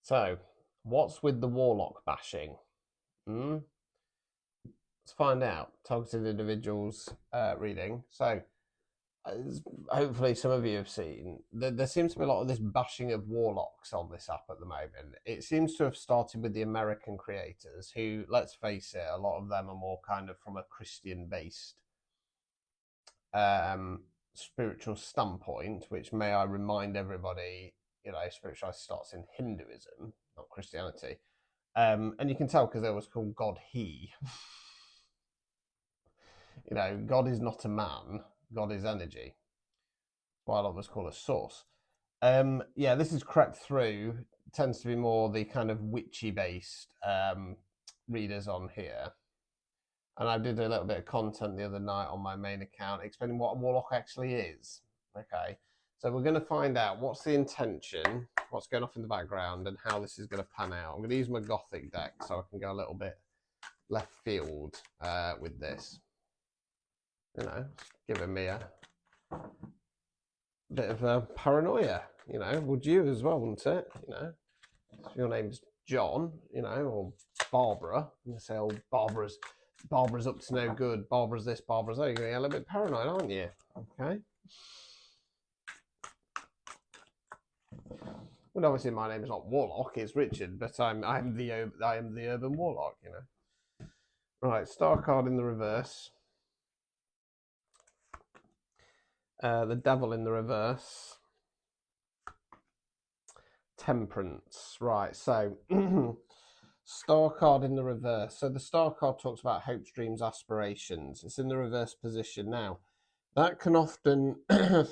So, what's with the Warlock bashing? Hmm? Let's find out. Targeted individuals reading. So, as hopefully some of you have seen, there seems to be a lot of this bashing of Warlocks on this app at the moment. It seems to have started with the American creators who, let's face it, a lot of them are more kind of from a Christian-based spiritual standpoint, which may I remind everybody, spirituality starts in Hinduism, not Christianity. And you can tell because they was called God He. God is not a man. God is energy. Why a lot of us call a source. Yeah, this is crept through. It tends to be more the kind of witchy-based readers on here. And I did a little bit of content the other night on my main account explaining what a warlock actually is. Okay, so we're going to find out what's the intention, what's going off in the background, and how this is going to pan out. I'm going to use my Gothic deck so I can go a little bit left field with this. Giving me a bit of paranoia. Would you as well, wouldn't it? If your name's John, or Barbara, and they say, "Oh, Barbara's up to no good. Barbara's this, Barbara's that." You're going to get a little bit paranoid, aren't you? Okay. Well, obviously, my name is not Warlock; it's Richard, but I am the urban Warlock. Right, star card in the reverse. The devil in the reverse. Temperance. Right, so star card in the reverse. So the star card talks about hopes, dreams, aspirations. It's in the reverse position now. That can often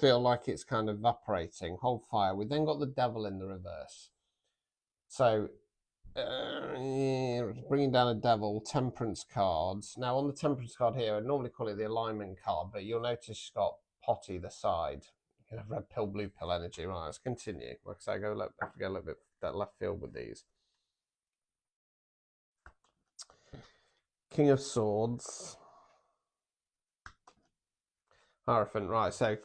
feel like it's kind of evaporating. Hold fire. We then got the devil in the reverse. So bringing down a devil, temperance cards. Now on the temperance card here, I'd normally call it the alignment card, but you'll notice it's got pot either side. You can have red pill, blue pill energy. Right, let's continue. Like I say, I have to go a little bit that left field with these. King of Swords. Hierophant, right, so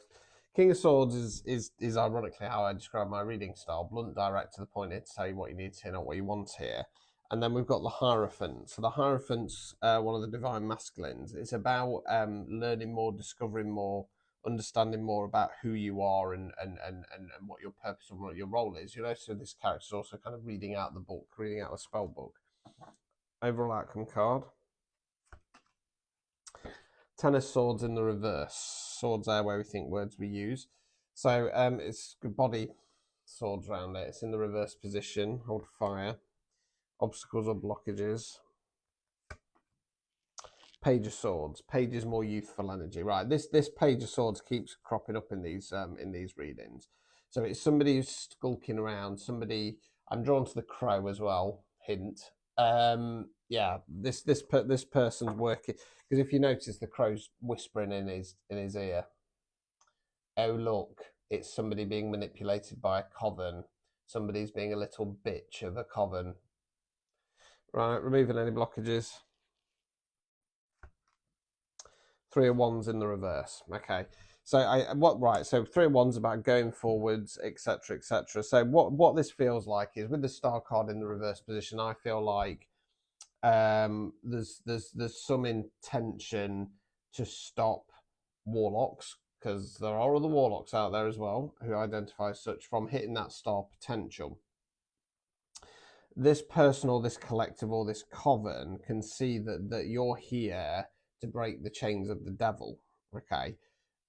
King of Swords is ironically how I describe my reading style. Blunt, direct, to the point, here to tell you what you need to hear, not what you want here. And then we've got the Hierophant. So the Hierophant's one of the divine masculines. It's about learning more, discovering more, understanding more about who you are and what your purpose and what your role is. So this character's also kind of reading out the book, reading out a spell book. Overall outcome card. Ten of Swords in the reverse. Swords are where we think words we use. So it's body swords around it. It's in the reverse position. Hold fire. Obstacles or blockages. Page of Swords. Page is more youthful energy. Right. This Page of Swords keeps cropping up in these readings. So it's somebody who's skulking around. Somebody. I'm drawn to the crow as well. Hint. Yeah. This person's working. Because if you notice, the crow's whispering in his ear. Oh, look, it's somebody being manipulated by a coven. Somebody's being a little bitch of a coven. Right, removing any blockages. Three of Wands in the reverse. Okay. So Three of Wands about going forwards, etc., etc. So what this feels like is with the star card in the reverse position, I feel like there's some intention to stop warlocks, because there are other warlocks out there as well who identify as such, from hitting that star potential. This person or this collective or this coven can see that you're here to break the chains of the devil, okay,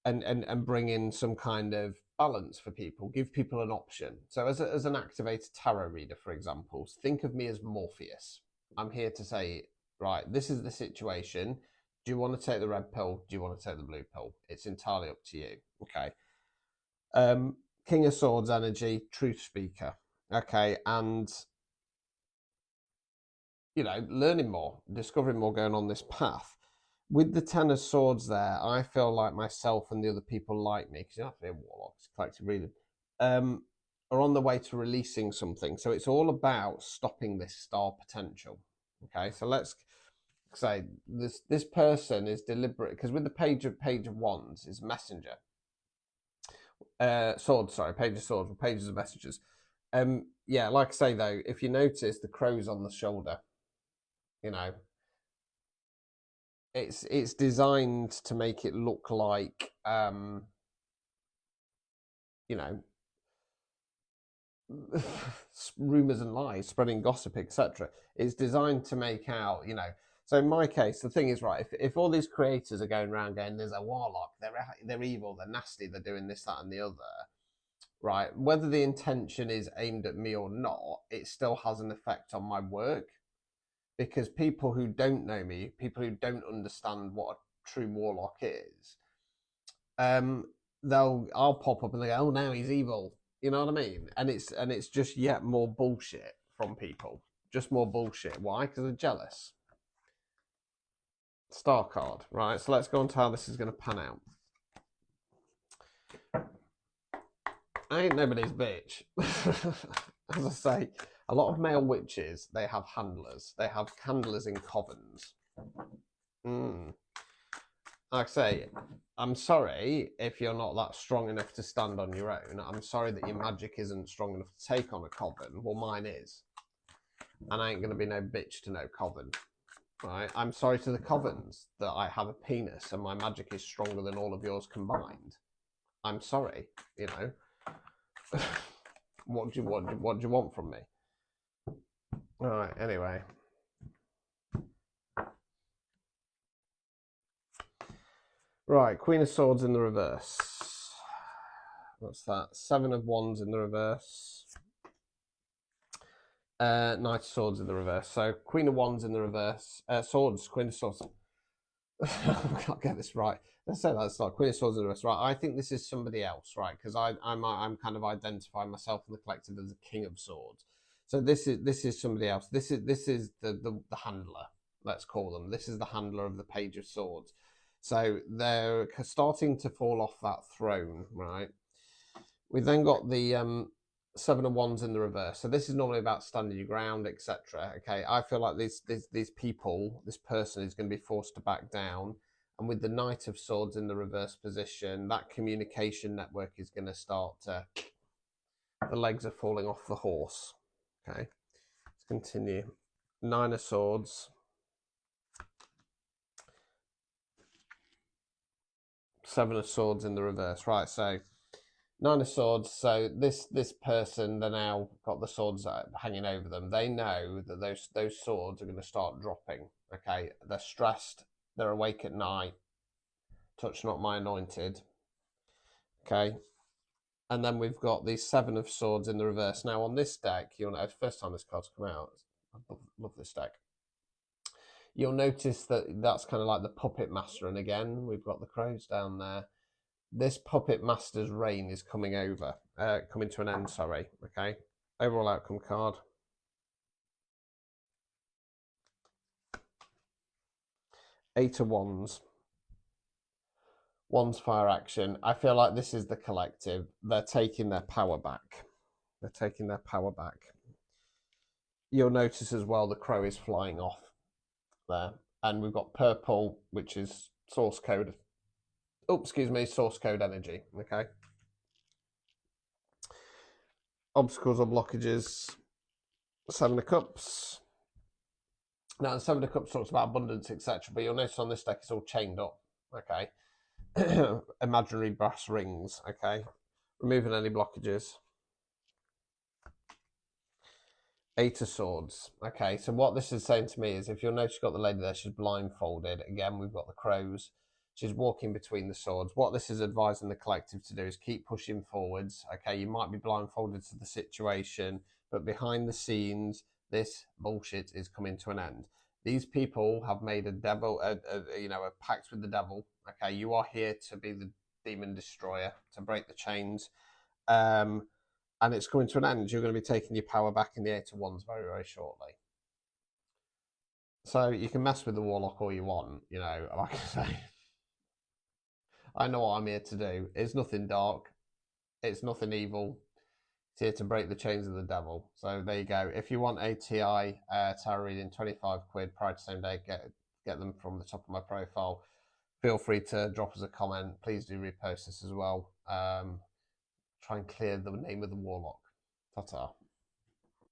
and bring in some kind of balance for people, give people an option. So as an activated tarot reader, for example, think of me as Morpheus. I'm here to say, right, this is the situation. Do you want to take the red pill? Do you want to take the blue pill? It's entirely up to you. Okay. King of Swords energy, truth speaker. Okay. And, learning more, discovering more, going on this path. With the Ten of Swords there, I feel like myself and the other people like me, because you don't have to be a warlock, it's collective reading, are on the way to releasing something. So it's all about stopping this star potential. Okay, so let's say this person is deliberate, because with the Page of Wands is messenger. Page of Swords, pages of messages. Yeah, like I say though, if you notice the crow's on the shoulder, you know, it's designed to make it look like you know, rumors and lies, spreading gossip, etc. It's designed to make out, you know. So in my case, the thing is, right, if all these creators are going around going, there's a warlock, they're evil, they're nasty, they're doing this, that, and the other, right? Whether the intention is aimed at me or not, it still has an effect on my work, because people who don't know me, people who don't understand what a true warlock is, I'll pop up and they go, oh, now he's evil. You know what I mean? And it's just yet more bullshit from people. Just more bullshit. Why? Because they're jealous. Star card, right? So let's go on to how this is going to pan out. I ain't nobody's bitch. As I say, a lot of male witches, they have handlers. They have handlers in covens. Like I say, I'm sorry if you're not that strong enough to stand on your own. I'm sorry that your magic isn't strong enough to take on a coven. Well, mine is. And I ain't going to be no bitch to no coven. Right? I'm sorry to the covens that I have a penis and my magic is stronger than all of yours combined. I'm sorry, you know. What do you want from me? All right, anyway. Right, Queen of Swords in the reverse. What's that? 7 of Wands in the reverse. Knight of Swords in the reverse. So Queen of Wands in the reverse. Swords, Queen of Swords. I can't get this right. Let's say that's not Queen of Swords in the reverse. Right, I think this is somebody else, right? Because I'm kind of identifying myself in the collective as the King of Swords. So this is somebody else. This is the handler. Let's call them. This is the handler of the Page of Swords. So they're starting to fall off that throne, right? We then got the 7 of Wands in the reverse. So this is normally about standing your ground, etc. Okay, I feel like these people, this person is going to be forced to back down. And with the Knight of Swords in the reverse position, that communication network is going to start to... The legs are falling off the horse. Okay, let's continue. 9 of Swords. 7 of Swords in the reverse. Right, so 9 of Swords. So this person, they're now got the swords hanging over them. They know that those swords are going to start dropping. Okay, they're stressed. They're awake at night. Touch not my anointed. Okay, and then we've got the 7 of Swords in the reverse. Now on this deck, you'll know, first time this card's come out. I love this deck. You'll notice that that's kind of like the puppet master, and again we've got the crows down there. This puppet master's reign is coming to an end. Sorry. Okay. Overall outcome card. 8 of Wands. Wands fire action. I feel like this is the collective. They're taking their power back. They're taking their power back. You'll notice as well the crow is flying off there. And we've got purple, which is source code. Oh, excuse me, source code energy. Okay. Obstacles or blockages. 7 of Cups. Now, the 7 of Cups talks about abundance, etc. But you'll notice on this deck it's all chained up. Okay. Imaginary brass rings. Okay. Removing any blockages. 8 of Swords. Okay, so what this is saying to me is, if you'll notice, you've got the lady there, she's blindfolded. Again, we've got the crows. She's walking between the swords. What this is advising the collective to do is keep pushing forwards. Okay, you might be blindfolded to the situation, but behind the scenes, this bullshit is coming to an end. These people have made a pact with the devil. Okay, you are here to be the demon destroyer, to break the chains. And it's coming to an end. You're going to be taking your power back in the 8 of Wands very, very shortly. So you can mess with the Warlock all you want, you know, like I say. I know what I'm here to do. It's nothing dark. It's nothing evil. It's here to break the chains of the devil. So there you go. If you want a TI tarot reading, 25 quid prior to same day, get them from the top of my profile. Feel free to drop us a comment. Please do repost this as well. Try and clear the name of the Warlock. Ta-ta.